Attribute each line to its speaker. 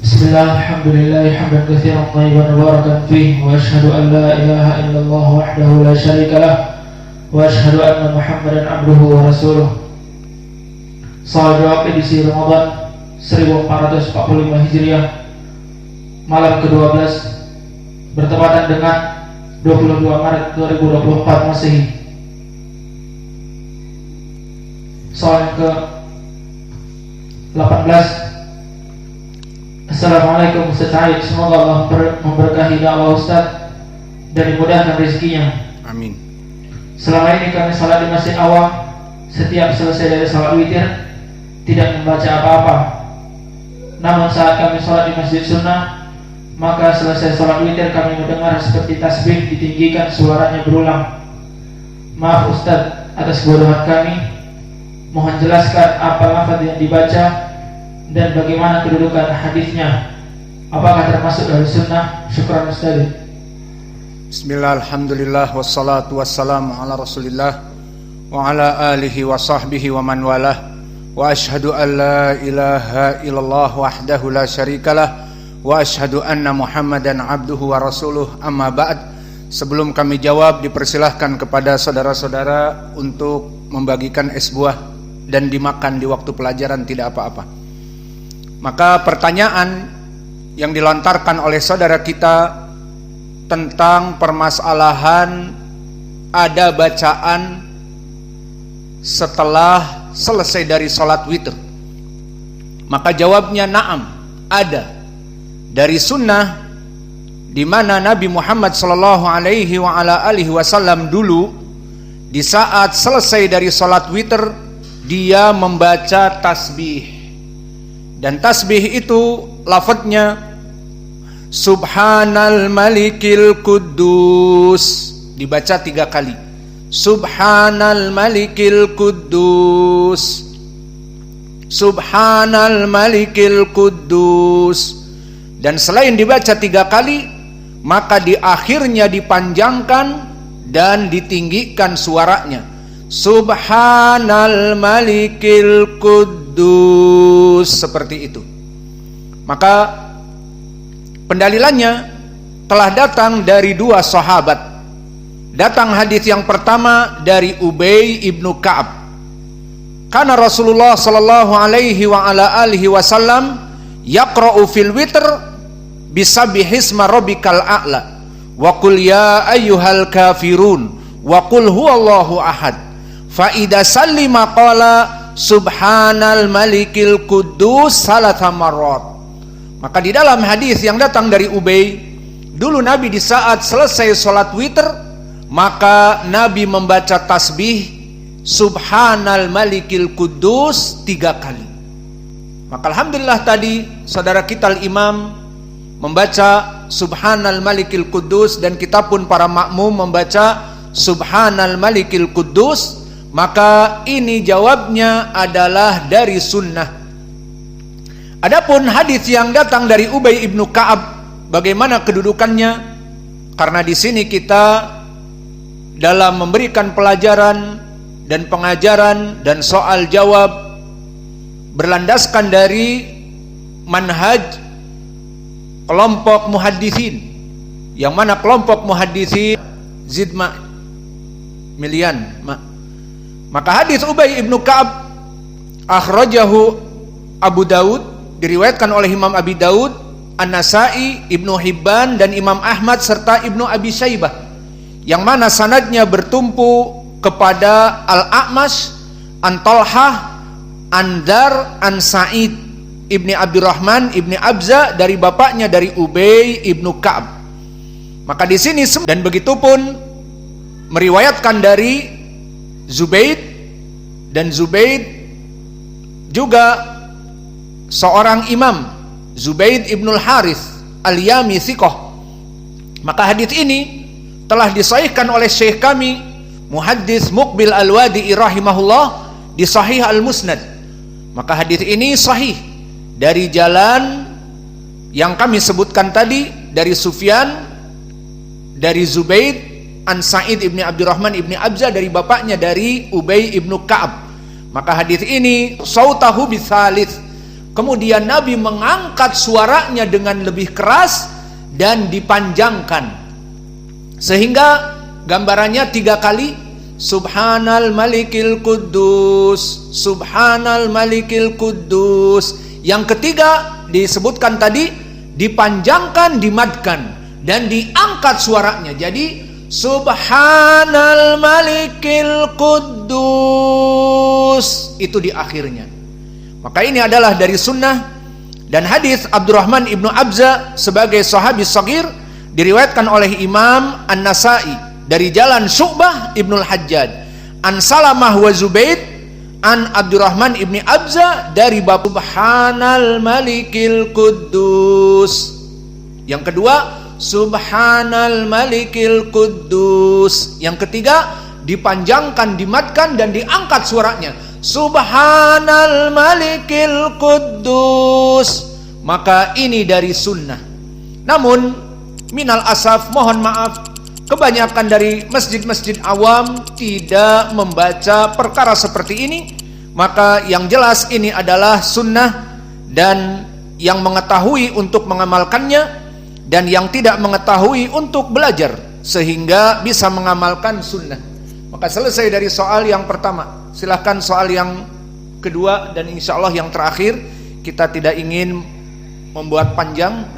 Speaker 1: Bismillah, alhamdulillah, hamdan katsiran thayyiban mubarakan fihi, wa asyhadu an la ilaha illallah wahdahu la syarikalah, wa asyhadu anna Muhammadan abduhu wa rasuluh. Salat jawab edisi Ramadan 1445 Hijriah, malam ke-12 bertepatan dengan 22 Maret 2024 Masehi. Salat ke-18. Assalamualaikum Ustaz Said, semoga Allah memberkahi dakwah Ustaz dan dimudahkan rezekinya.
Speaker 2: Amin.
Speaker 1: Selama ini kami salat di Masjid Awam, setiap selesai dari salat witir tidak membaca apa-apa. Namun saat kami salat di Masjid Sunnah, maka selesai salat witir kami mendengar seperti tasbih ditinggikan suaranya berulang. Maaf Ustaz atas kebodohan kami. Mohon jelaskan apa lafaz yang dibaca dan bagaimana kedudukan hadisnya. Apakah termasuk dari sunnah? Syukran Ustaz.
Speaker 2: Bismillah, alhamdulillah, wassalatu wassalamu ala rasulillah wa ala alihi wa sahbihi wa man walah, wa ashhadu an la ilaha illallah wahdahu la syarikalah, wa ashhadu anna Muhammadan abduhu wa rasuluh. Amma ba'd. Sebelum kami jawab, dipersilahkan kepada saudara-saudara untuk membagikan es buah dan dimakan di waktu pelajaran, tidak apa-apa. Maka pertanyaan yang dilontarkan oleh saudara kita tentang permasalahan ada bacaan setelah selesai dari sholat witir, maka jawabnya na'am, ada. Dari sunnah, di mana Nabi Muhammad SAW dulu di saat selesai dari sholat witir dia membaca tasbih. Dan tasbih itu lafadznya Subhanal Malikil Quddus, dibaca 3 kali. Subhanal Malikil Quddus, Subhanal Malikil Quddus. Dan selain dibaca 3 kali, maka di akhirnya dipanjangkan dan ditinggikan suaranya. Subhanal Malikil Quddus, seperti itu. Maka pendalilannya telah datang dari 2 sahabat. Datang hadis yang pertama dari Ubay ibnu Ka'ab. Karena Rasulullah sallallahu alaihi wa ala alihi wasallam yaqra'u fil witr bisabbihisma rabbikal a'la wa qul ya ayyuhal kafirun wa qul huwallahu ahad. Fa idza sallima qala Subhanal Malikil Quddus salasa marrat. Maka di dalam hadis yang datang dari Ubay, dulu Nabi di saat selesai sholat witir, maka Nabi membaca tasbih Subhanal Malikil Quddus 3 kali. Maka alhamdulillah tadi saudara kita al-imam membaca Subhanal Malikil Quddus, dan kita pun para makmum membaca Subhanal Malikil Quddus. Maka ini jawabnya adalah dari sunnah. Adapun hadis yang datang dari Ubay ibnu Ka'ab, bagaimana kedudukannya? Karena di sini kita dalam memberikan pelajaran dan pengajaran dan soal jawab berlandaskan dari manhaj kelompok muhaddisin, yang mana kelompok muhaddisin Zidma Milian. Maka hadis Ubay ibnu Ka'ab akhrajahu Abu Daud, diriwayatkan oleh Imam Abi Daud, An-Nasai, Ibnu Hibban, dan Imam Ahmad serta Ibnu Abi Syaibah, yang mana sanadnya bertumpu kepada Al-A'mash an Talhah an Dar an Sa'id ibni Abdurrahman ibni Abza, dari bapaknya dari Ubay ibnu Ka'ab. Maka di sini, dan begitu pun meriwayatkan dari Zubaid, dan Zubaid juga seorang imam, Zubaid ibnul Harith al-Yami thiqah. Maka hadis ini telah disahihkan oleh syekh kami Muhaddits Muqbil Al-Wadi'i rahimahullah di Sahih Al-Musnad. Maka hadis ini sahih dari jalan yang kami sebutkan tadi, dari Sufyan, dari Zubaid an Sa'id ibni Abdurrahman ibni Abza, dari bapaknya dari Ubay ibnu Ka'ab. Maka hadis ini sautahu bitsalits, Kemudian Nabi mengangkat suaranya dengan lebih keras dan dipanjangkan, sehingga gambarannya 3 kali, Subhanal Malikil Quddus, Subhanal Malikil Quddus. Yang ketiga disebutkan tadi, dipanjangkan, dimadkan dan diangkat suaranya. Jadi Subhanal Malikil Quddus itu di akhirnya. Maka ini adalah dari sunnah. Dan hadis Abdurrahman ibnu Abza sebagai sahabi shagir diriwayatkan oleh Imam An-Nasai dari jalan Syu'bah ibnul Hajjaj an Salamah wa Zubaid an Abdurrahman ibni Abza dari bab Subhanal Malikil Quddus. Yang kedua, Subhanal Malikil Quddus. Yang ketiga, dipanjangkan, dimadkan dan diangkat suaranya, Subhanal Malikil Quddus. Maka ini dari sunnah. Namun minal asaf, mohon maaf, kebanyakan dari masjid-masjid awam tidak membaca perkara seperti ini. Maka yang jelas ini adalah sunnah, dan yang mengetahui untuk mengamalkannya dan yang tidak mengetahui untuk belajar sehingga bisa mengamalkan sunnah. Maka selesai dari soal yang pertama. Silahkan soal yang kedua dan insya Allah yang terakhir. Kita tidak ingin membuat panjang.